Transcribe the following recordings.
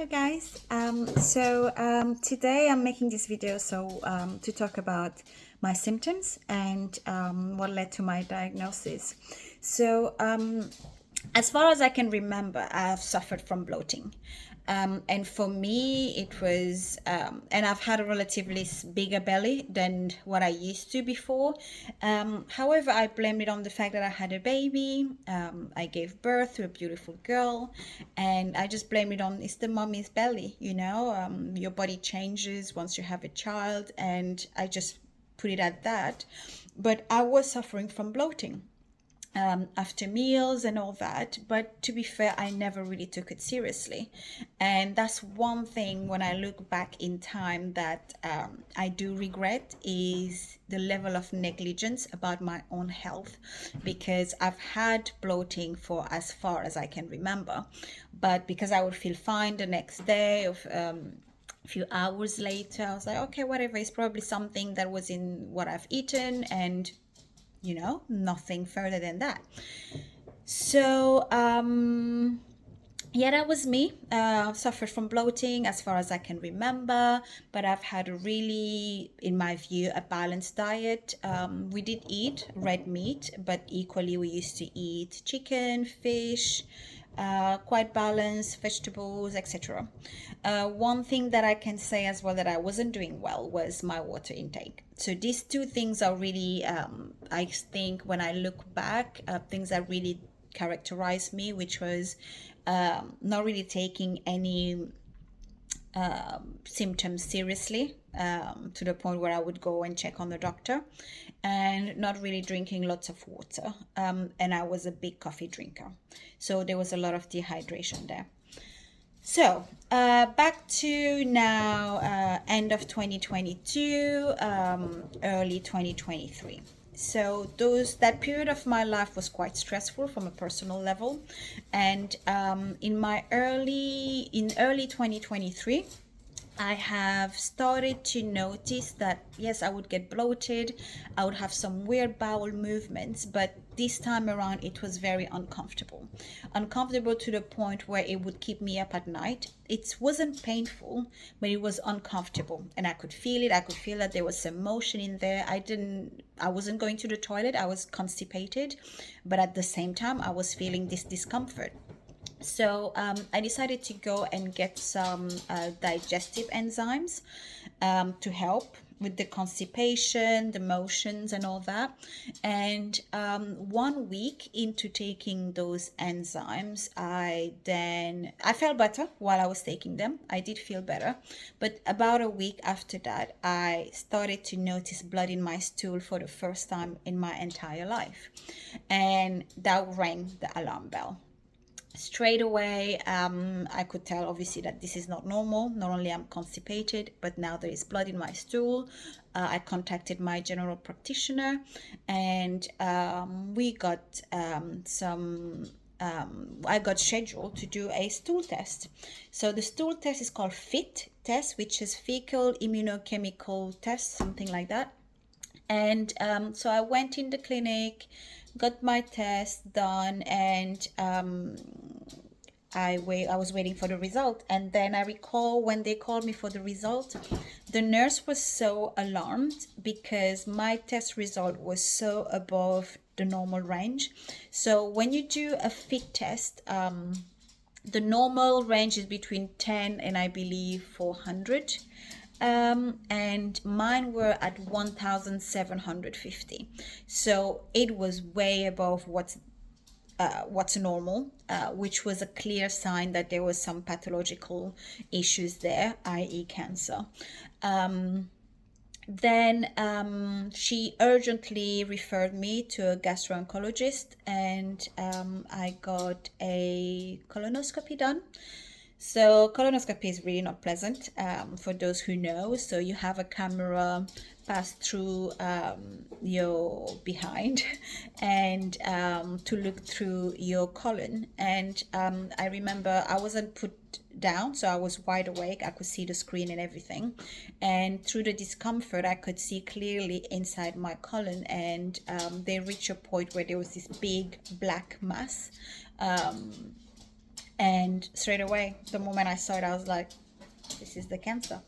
Hello guys. Today I'm making this video to talk about my symptoms and what led to my diagnosis. So as far as I can remember, I've suffered from bloating. And for me, it was, and I've had a relatively bigger belly than what I used to before. However, I blamed it on the fact that I had a baby. I gave birth to a beautiful girl, and I just blame it on it's the mommy's belly. Your body changes once you have a child, and I just put it at that. But I was suffering from bloating after meals and all that. But to be fair, I never really took it seriously. And that's one thing when I look back in time that I do regret is the level of negligence about my own health, because I've had bloating for as far as I can remember. But because I would feel fine the next day, of a few hours later, I was like, okay, whatever, it's probably something that was in what I've eaten, and nothing further than that. So, yeah, that was me. Suffered from bloating as far as I can remember, but I've had a really, in my view, a balanced diet. We did eat red meat, but equally we used to eat chicken, fish, quite balanced, vegetables, etc. One thing that I can say as well that I wasn't doing well was my water intake. So these two things are really, I think, when I look back, things that really characterized me, which was not really taking any symptoms seriously, to the point where I would go and check on the doctor, and not really drinking lots of water. And I was a big coffee drinker, so there was a lot of dehydration there. So back to now, end of 2022, early 2023. So that period of my life was quite stressful from a personal level, and in early 2023, I have started to notice that yes, I would get bloated, I would have some weird bowel movements, but this time around it was very uncomfortable. Uncomfortable to the point where it would keep me up at night. It wasn't painful, but it was uncomfortable, and I could feel it. I could feel that there was some motion in there. I wasn't going to the toilet. I was constipated, but at the same time I was feeling this discomfort. So I decided to go and get some digestive enzymes to help with the constipation, the motions, and all that. And 1 week into taking those enzymes, I felt better while I was taking them. I did feel better, but about a week after that, I started to notice blood in my stool for the first time in my entire life, and that rang the alarm bell. Straight away, I could tell obviously that this is not normal. Not only I'm constipated, but now there is blood in my stool. I contacted my general practitioner, and we got I got scheduled to do a stool test. So the stool test is called FIT test, which is fecal immunochemical test, something like that. And so I went in the clinic, got my test done, and I was waiting for the result. And then I recall when they called me for the result, the nurse was so alarmed because my test result was so above the normal range. So when you do a fit test, the normal range is between 10 and I believe 400. And mine were at 1750. So it was way above what's normal, which was a clear sign that there was some pathological issues there, i.e. cancer. Then she urgently referred me to a gastroenterologist, and I got a colonoscopy done. So colonoscopy is really not pleasant, for those who know. So you have a camera pass through your behind and to look through your colon. And I remember I wasn't put down, so I was wide awake. I could see the screen and everything, and through the discomfort I could see clearly inside my colon, and they reached a point where there was this big black mass, And straight away, the moment I saw it, I was like, this is the cancer.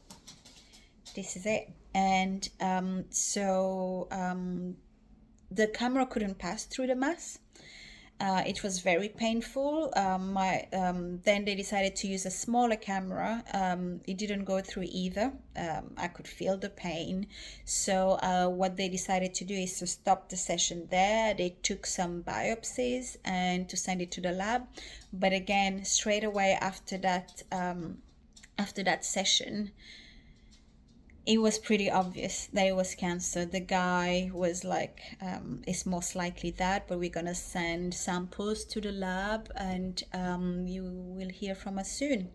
This is it. And the camera couldn't pass through the mass. It was very painful. Then they decided to use a smaller camera. It didn't go through either. I could feel the pain. So what they decided to do is to stop the session there. They took some biopsies and to send it to the lab. But again, straight away after that session, it was pretty obvious that it was cancer. The guy was like, it's most likely that, but we're gonna send samples to the lab and you will hear from us soon.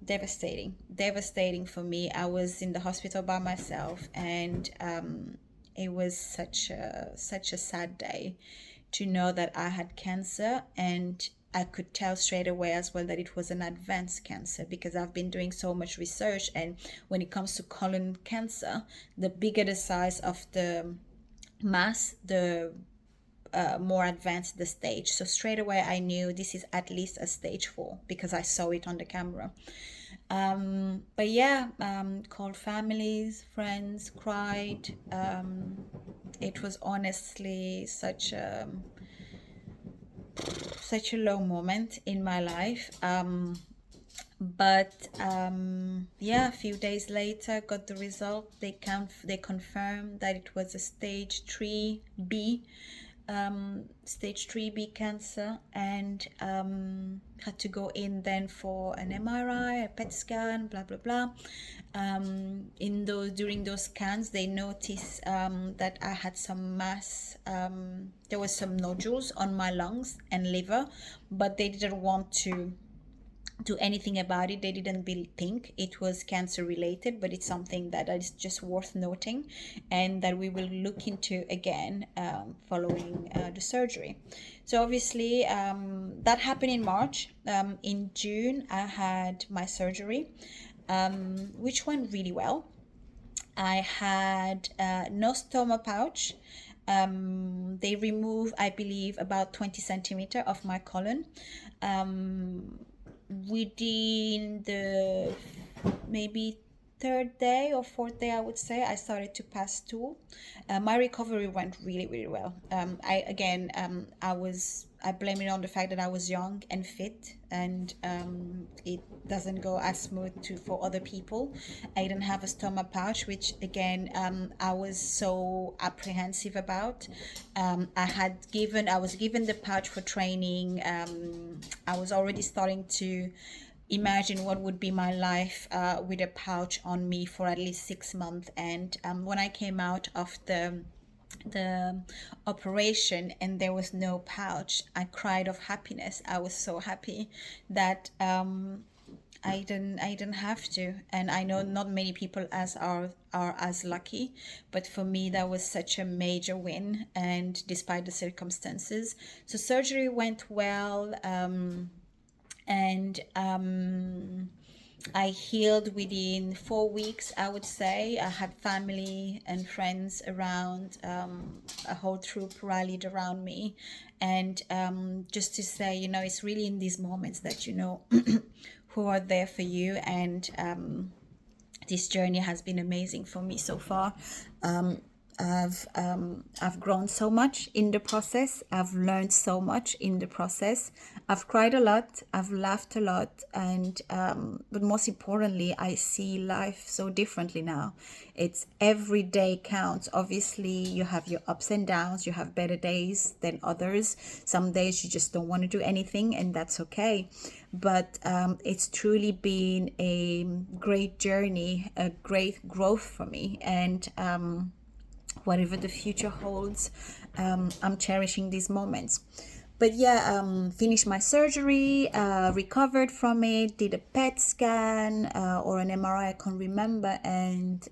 Devastating for me. I was in the hospital by myself, and it was such a sad day to know that I had cancer, and I could tell straight away as well that it was an advanced cancer, because I've been doing so much research, and when it comes to colon cancer, the bigger the size of the mass, the more advanced the stage. So straight away I knew this is at least a stage 4 because I saw it on the camera. But yeah, called families, friends, cried. It was honestly such a low moment in my life. But yeah, a few days later, got the result. They confirmed that it was a stage 3B, stage 3B cancer, and had to go in then for an MRI, a PET scan, blah blah blah. During those scans, they noticed that I had some mass. There was some nodules on my lungs and liver, but they didn't want to do anything about it. They didn't think it was cancer related, but it's something that is just worth noting and that we will look into again following the surgery. So obviously that happened in March. In June I had my surgery, which went really well. I had no stoma pouch. They removed, I believe, about 20 centimeter of my colon. Within the maybe third day or fourth day, I would say, I started to pass stool. My recovery went really, really well. I blame it on the fact that I was young and fit, and it doesn't go as smooth for other people. I didn't have a stomach pouch, which again I was so apprehensive about. I was given the pouch for training. I was already starting to imagine what would be my life with a pouch on me for at least 6 months. And when I came out of the operation and there was no pouch, I cried of happiness. I was so happy that I didn't have to, and I know not many people are as lucky, but for me that was such a major win, and despite the circumstances. So surgery went well, and I healed within 4 weeks, I would say. I had family and friends around, a whole troop rallied around me. And just to say, it's really in these moments that you know who are there for you. And this journey has been amazing for me so far. I've grown so much in the process. I've learned so much in the process. I've cried a lot. I've laughed a lot, and but most importantly, I see life so differently now. It's every day counts. Obviously, you have your ups and downs. You have better days than others. Some days you just don't want to do anything, and that's okay. But it's truly been a great journey, a great growth for me, and whatever the future holds, I'm cherishing these moments. But yeah, finished my surgery, recovered from it, did a PET scan or an MRI, I can't remember, and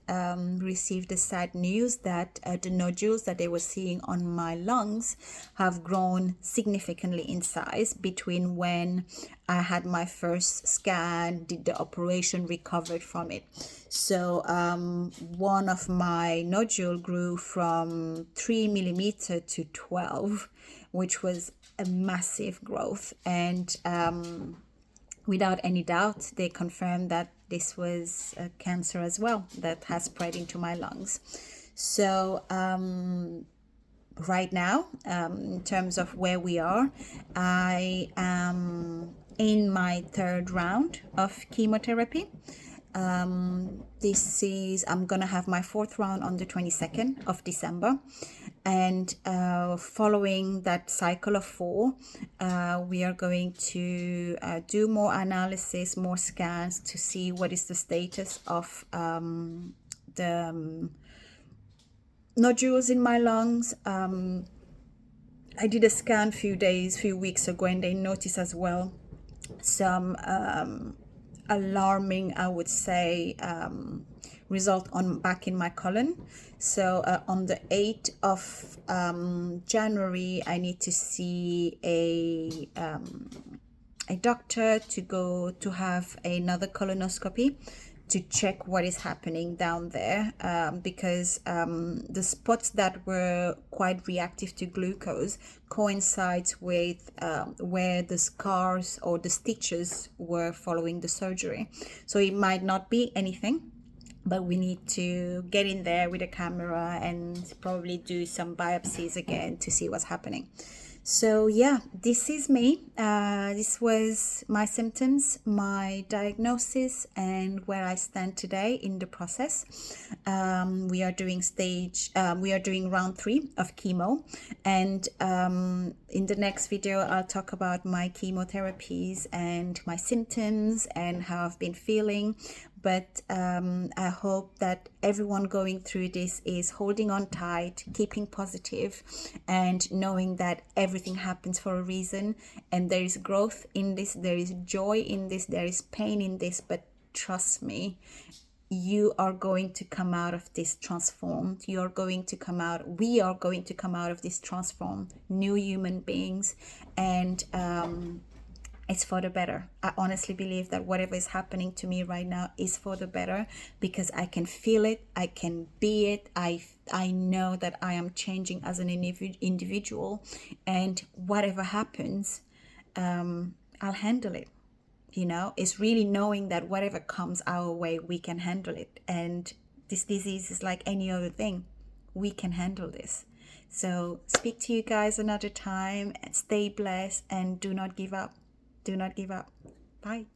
received the sad news that the nodules that they were seeing on my lungs have grown significantly in size between when I had my first scan, did the operation, recovered from it. So one of my nodule grew from 3 millimeter to 12, which was a massive growth. And without any doubt, they confirmed that this was a cancer as well that has spread into my lungs. So right now, in terms of where we are, I am in my third round of chemotherapy. I'm gonna have my fourth round on the 22nd of December, and following that cycle of 4, we are going to do more analysis, more scans to see what is the status of the nodules in my lungs. I did a scan few weeks ago, and they noticed as well some alarming, I would say, result on back in my colon. So on the 8th of January, I need to see a doctor to go to have another colonoscopy to check what is happening down there, because the spots that were quite reactive to glucose coincides with where the scars or the stitches were following the surgery. So it might not be anything, but we need to get in there with a camera and probably do some biopsies again to see what's happening. So yeah, this is me. This was my symptoms, my diagnosis, and where I stand today in the process. We are doing round 3 of chemo, and in the next video I'll talk about my chemotherapies and my symptoms and how I've been feeling. But I hope that everyone going through this is holding on tight, keeping positive, and knowing that everything happens for a reason, and there is growth in this, there is joy in this, there is pain in this, but trust me, you are going to come out of this transformed. We are going to come out of this transformed, new human beings, and it's for the better. I honestly believe that whatever is happening to me right now is for the better, because I can feel it, I can be it, I know that I am changing as an individual, and whatever happens, I'll handle it. It's really knowing that whatever comes our way, we can handle it. And this disease is like any other thing. We can handle this. So speak to you guys another time, and stay blessed, and do not give up. Do not give up. Bye.